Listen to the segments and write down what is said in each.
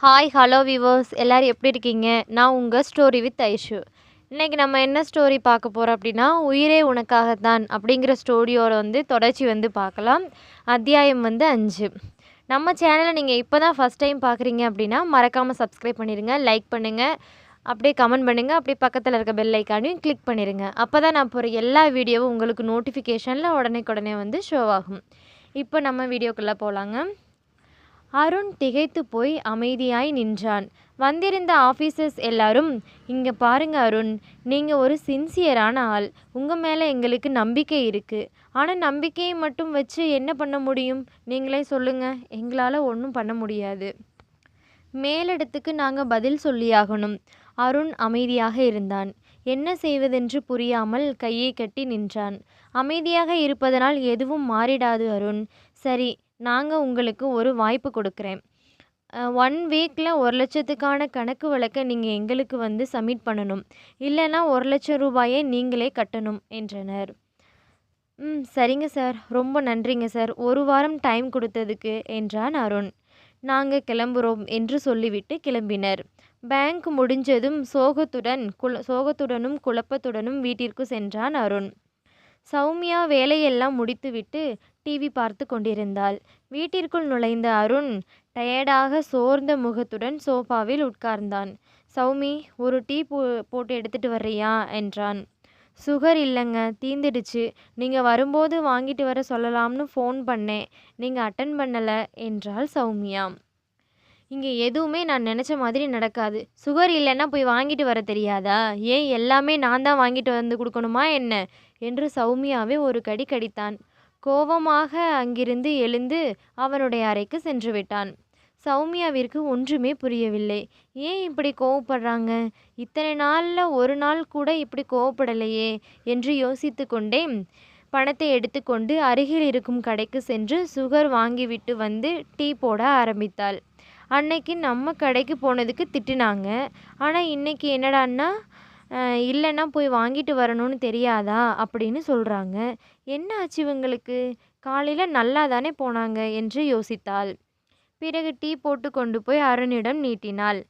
Hi hello viewers எல்லாரும் எப்படி இருக்கீங்க? நான் உங்கள் ஸ்டோரி வித் ஐஷு. இன்றைக்கி நம்ம என்ன ஸ்டோரி பார்க்க போகிறோம் அப்படின்னா, உயிரே உனக்காகத்தான் அப்படிங்கிற ஸ்டோரியோட தொடர்ச்சி பார்க்கலாம். அத்தியாயம் 5. நம்ம சேனலை நீங்கள் இப்போ தான் ஃபஸ்ட் டைம் பார்க்குறீங்க அப்படின்னா மறக்காமல் சப்ஸ்கிரைப் பண்ணிடுங்க, லைக் பண்ணுங்கள், அப்படியே கமெண்ட் பண்ணுங்கள், அப்படியே பக்கத்தில் இருக்க பெல் ஐக்கானையும் கிளிக் பண்ணிடுங்க. அப்போ தான் நான் போகிற எல்லா வீடியோவும் உங்களுக்கு நோட்டிஃபிகேஷனில் உடனே ஷோ ஆகும். இப்போ நம்ம வீடியோக்குள்ளே போகலாங்க. அருண் திகைத்து போய் அமைதியாய் நின்றான். வந்திருந்த ஆஃபீஸர்ஸ் எல்லாரும், இங்கே பாருங்க அருண், நீங்கள் ஒரு சின்சியரான ஆள், உங்கள் மேலே எங்களுக்கு நம்பிக்கை இருக்குது. ஆனால் நம்பிக்கையை மட்டும் வச்சு என்ன பண்ண முடியும்? நீங்களே சொல்லுங்கள். எங்களால் ஒன்றும் பண்ண முடியாது. மேலிடத்துக்கு நாங்கள் பதில் சொல்லியாகணும். அருண் அமைதியாக இருந்தான். என்ன செய்வதென்று புரியாமல் கையை கட்டி நின்றான். அமைதியாக இருப்பதனால் எதுவும் மாறிடாது அருண். சரி, நாங்கள் உங்களுக்கு ஒரு வாய்ப்பு கொடுக்குறேன். 1 வீக்கில் 1 லட்சத்துக்கான கணக்கு வழக்கை நீங்கள் எங்களுக்கு சப்மிட் பண்ணணும். இல்லைன்னா 1 லட்சம் ரூபாயை நீங்களே கட்டணும் என்றனர். சரிங்க சார், ரொம்ப நன்றிங்க சார், ஒரு வாரம் டைம் கொடுத்ததுக்கு என்றான் அருண். நாங்கள் கிளம்புறோம் என்று சொல்லிவிட்டு கிளம்பினர். பேங்க் முடிஞ்சதும் சோகத்துடனும் குழப்பத்துடனும் வீட்டிற்கு சென்றான் அருண். சௌமியா வேலையெல்லாம் முடித்துவிட்டு டிவி பார்த்து கொண்டிருந்தாள். வீட்டிற்குள் நுழைந்த அருண் டயர்டாக சோர்ந்த முகத்துடன் சோஃபாவில் உட்கார்ந்தான். சௌமி, ஒரு டீ போட்டு எடுத்துட்டு வர்றியா என்றான். சுகர் இல்லைங்க, தீந்துடுச்சு. நீங்கள் வரும்போது வாங்கிட்டு வர சொல்லலாம்னு ஃபோன் பண்ணேன், நீங்கள் அட்டன் பண்ணலை என்றாள் சௌமியா. இங்கே எதுவுமே நான் நினச்ச மாதிரி நடக்காது. சுகர் இல்லைன்னா போய் வாங்கிட்டு வர தெரியாதா? ஏன் எல்லாமே நான் தான் வாங்கிட்டு கொடுக்கணுமா என்ன என்று சௌமியாவை ஒரு கடி கடித்தான். கோபமாக அங்கிருந்து எழுந்து அவனுடைய அறைக்கு சென்று விட்டான். சௌமியாவிற்கு ஒன்றுமே புரியவில்லை. ஏன் இப்படி கோவப்படுறாங்க? இத்தனை நாளில் ஒரு நாள் கூட இப்படி கோவப்படலையே என்று யோசித்து கொண்டே பணத்தை எடுத்துக்கொண்டு அருகில் இருக்கும் கடைக்கு சென்று சுகர் வாங்கிவிட்டு வந்து டீ போட ஆரம்பித்தாள். அன்னைக்கு நம்ம கடைக்கு போனதுக்கு திட்டினாங்க. ஆனால் இன்னைக்கு என்னடான்னா, இல்லைன்னா போய் வாங்கிட்டு வரணும்னு தெரியாதா அப்படின்னு சொல்கிறாங்க. என்ன ஆச்சு இவங்களுக்கு? காலையில் நல்லா தானே போனாங்க என்று யோசித்தாள். பிறகு டீ போட்டு கொண்டு போய் அருணிடம் நீட்டினாள்.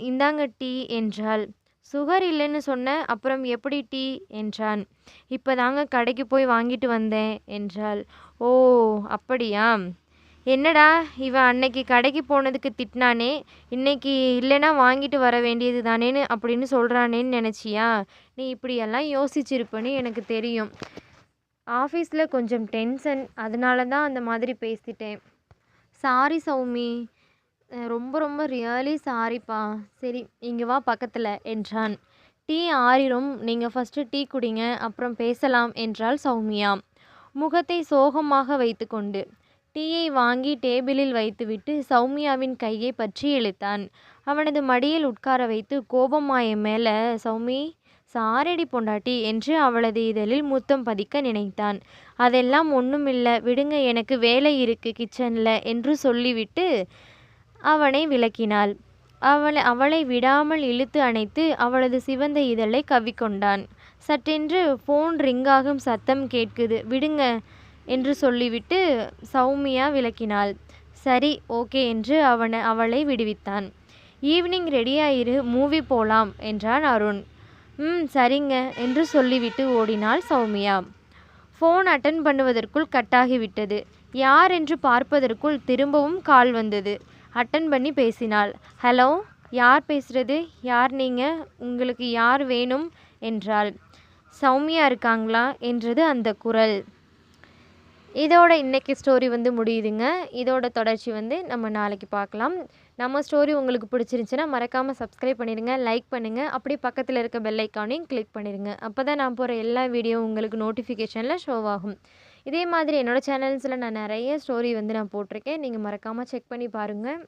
இந்தாங்க டீ என்றாள். சுகர் இல்லைன்னு சொன்ன, அப்புறம் எப்படி டீ என்றான். இப்போ தாங்க கடைக்கு போய் வாங்கிட்டு வந்தேன் என்றாள். ஓ அப்படியா? என்னடா இவன் அன்னைக்கு கடைக்கு போனதுக்கு திட்டினானே, இன்னைக்கு இல்லைன்னா வாங்கிட்டு வர வேண்டியது தானேன்னு அப்படின்னு சொல்கிறானேன்னு நினச்சியா? நீ இப்படியெல்லாம் யோசிச்சிருப்பேன்னு எனக்கு தெரியும். ஆஃபீஸில் கொஞ்சம் டென்ஷன், அதனால தான் அந்த மாதிரி பேசிட்டேன். சாரி சௌமி, ரொம்ப ரொம்ப ரியலி சாரிப்பா. சரி, இங்கே வா பக்கத்தில் என்றான். டீ ஆறிரும், நீங்கள் ஃபஸ்ட்டு டீ குடிங்க, அப்புறம் பேசலாம் என்றாள் சௌமியா முகத்தை சோகமாக வைத்து கொண்டு. டீயை வாங்கி டேபிளில் வைத்துவிட்டு சௌமியாவின் கையை பற்றி இழுத்தான். அவனது மடியில் உட்கார வைத்து, கோபமாய மேலே சௌமி, சாரடி பொண்டாட்டி என்று அவளது இதழில் முத்தம் பதிக்க நினைத்தான். அதெல்லாம் ஒன்றுமில்லை, விடுங்க, எனக்கு வேலை இருக்கு கிச்சனில் என்று சொல்லிவிட்டு அவனை விலக்கினாள். அவளை விடாமல் இழுத்து அணைத்து அவளது சிவந்த இதழை கவ்விக்கொண்டான். சட்டென்று ஃபோன் ரிங்காகும் சத்தம் கேட்குது, விடுங்க என்று சொல்லிவிட்டு சௌமியா விலக்கினாள். சரி, ஓகே என்று அவளை விடுவித்தான். ஈவினிங் ரெடியாயிரு, மூவி போலாம் என்றான் அருண். சரிங்க என்று சொல்லிவிட்டு ஓடினாள் சௌமியா. ஃபோன் அட்டன் பண்ணுவதற்குள் கட்டாகிவிட்டது. யார் என்று பார்ப்பதற்குள் திரும்பவும் கால் வந்தது. அட்டன் பண்ணி பேசினாள். ஹலோ, யார் பேசுகிறது? யார் நீங்கள்? உங்களுக்கு யார் வேணும் என்றாள். சௌமியா இருக்காங்களா என்றது அந்த குரல். இதோட இன்றைக்கி ஸ்டோரி முடியுதுங்க. இதோட தொடர்ச்சி நம்ம நாளைக்கு பார்க்கலாம். நம்ம ஸ்டோரி உங்களுக்கு பிடிச்சிருந்துச்சுன்னா மறக்காமல் சப்ஸ்கிரைப் பண்ணிடுங்க, லைக் பண்ணுங்கள், அப்படியே பக்கத்தில் இருக்க பெல் ஐக்கானையும் கிளிக் பண்ணிடுங்க. அப்போ தான் நான் போகிற எல்லா வீடியோவும் உங்களுக்கு நோட்டிஃபிகேஷனில் ஷோ ஆகும். இதே மாதிரி என்னோடய சேனல்ஸில் நான் நிறைய ஸ்டோரி நான் போட்டிருக்கேன். நீங்கள் மறக்காமல் செக் பண்ணி பாருங்கள்.